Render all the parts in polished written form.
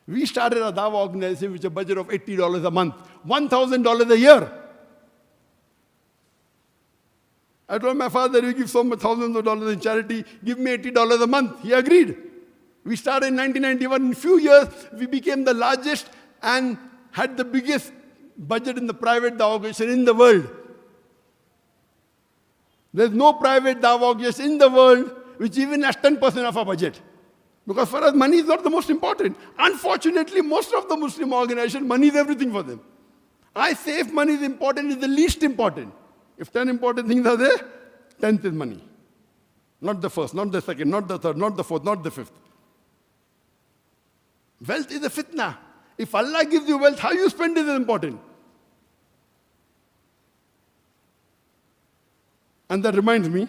We started a Dawa organization with a budget of $80 a month, $1,000 a year. I told my father, you give so much thousands of dollars in charity, give me $80 a month. He agreed. We started in 1991. In a few years, we became the largest and had the biggest budget in the private Dawa organization in the world. There's no private Dawa organization in the world which even has 10% of our budget. Because for us, money is not the most important. Unfortunately, most of the Muslim organizations, money is everything for them. I say if money is important, it's the least important. If 10 important things are there, 10th is money. Not the first, not the second, not the third, not the fourth, not the fifth. Wealth is a fitna. If Allah gives you wealth, how you spend it is important. And that reminds me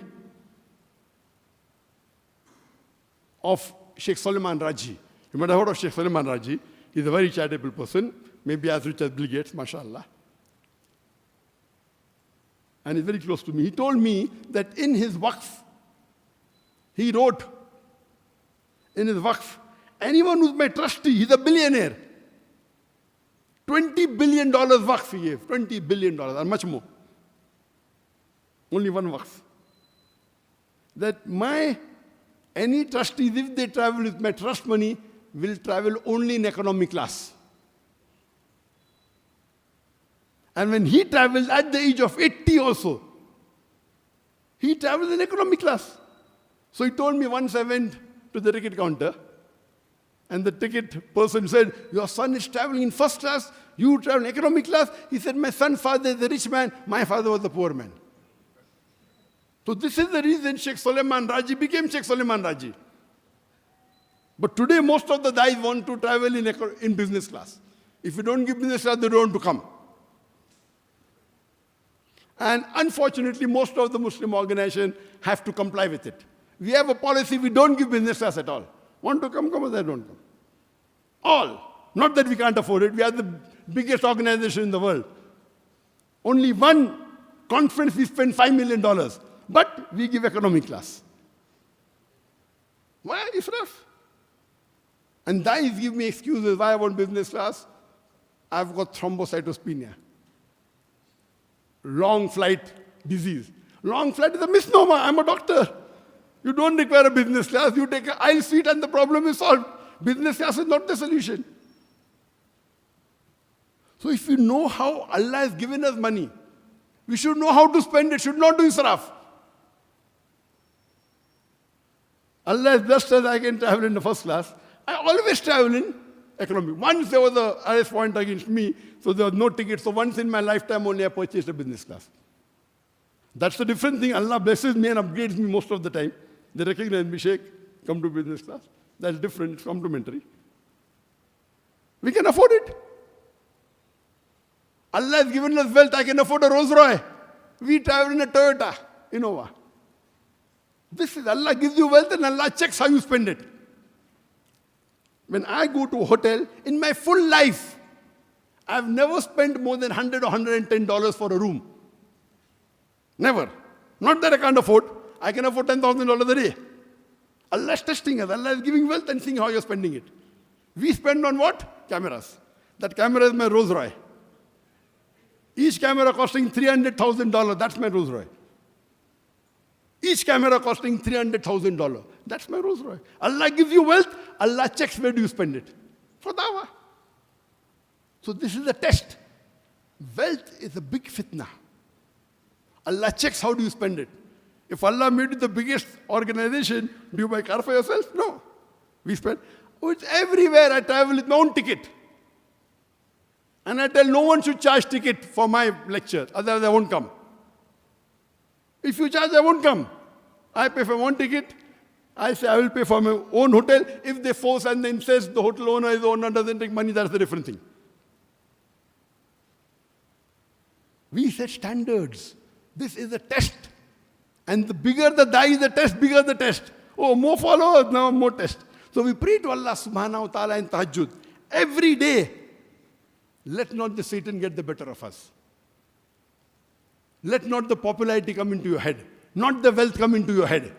of Sheikh Suleiman Raji. You might have heard of Sheikh Suleiman Raji. He's a very charitable person, maybe as rich as Bill Gates, mashallah. And he's very close to me. He told me that in his waqf, he wrote in his waqf, anyone who's my trustee, he's a billionaire. $20 billion waqf he gave, $20 billion and much more. Only one waqf. That any trustees, if they travel with my trust money, will travel only in economy class. And when he travels at the age of 80 also, he travels in economy class. So he told me once I went to the ticket counter, and the ticket person said, your son is traveling in first class, you travel in economy class. He said, my son's father is a rich man, my father was a poor man. So this is the reason Sheikh Suleiman Raji became Sheikh Suleiman Raji. But today most of the guys want to travel in business class. If you don't give business class, they don't want to come. And unfortunately, most of the Muslim organizations have to comply with it. We have a policy, we don't give business class at all. Want to come, come, they don't come. All. Not that we can't afford it. We are the biggest organization in the world. Only one conference we spend $5 million. But we give economy class. Why israf? And guys give me excuses why I want business class. I've got thrombocytopenia. Long flight disease. Long flight is a misnomer. I'm a doctor. You don't require a business class. You take an aisle seat and the problem is solved. Business class is not the solution. So if you know how Allah has given us money, we should know how to spend it. Should not do israf. Allah has blessed us, I can travel in the first class. I always travel in economy. Once there was an arrest point against me, so there was no ticket. So once in my lifetime only I purchased a business class. That's the different thing. Allah blesses me and upgrades me most of the time. They recognize me, Sheikh, come to business class. That's different, it's complementary. We can afford it. Allah has given us wealth, I can afford a Rolls Royce. We travel in a Toyota, Innova. This is Allah gives you wealth and Allah checks how you spend it. When I go to a hotel, in my full life, I've never spent more than $100 or $110 for a room. Never. Not that I can't afford. I can afford $10,000 a day. Allah is testing us. Allah is giving wealth and seeing how you're spending it. We spend on what? Cameras. That camera is my Rolls Royce. Each camera costing $300,000. That's my Rolls Royce. Each camera costing $300,000. That's my Rolls Royce. Allah gives you wealth. Allah checks where do you spend it. For dawah. So this is the test. Wealth is a big fitna. Allah checks how do you spend it. If Allah made it the biggest organization, do you buy car for yourself? No. We spend. Oh, it's everywhere. I travel with my own ticket. And I tell no one should charge ticket for my lecture. Otherwise I won't come. If you charge, I won't come. I pay for one ticket. I say I will pay for my own hotel. If they force and then says the hotel owner is the owner, doesn't take money, that's a different thing. We set standards. This is a test. And the bigger the die is the test, bigger the test. Oh, more followers, now more test. So we pray to Allah subhanahu wa ta'ala in tahajjud. Every day, let not the Satan get the better of us. Let not the popularity come into your head. Not the wealth come into your head.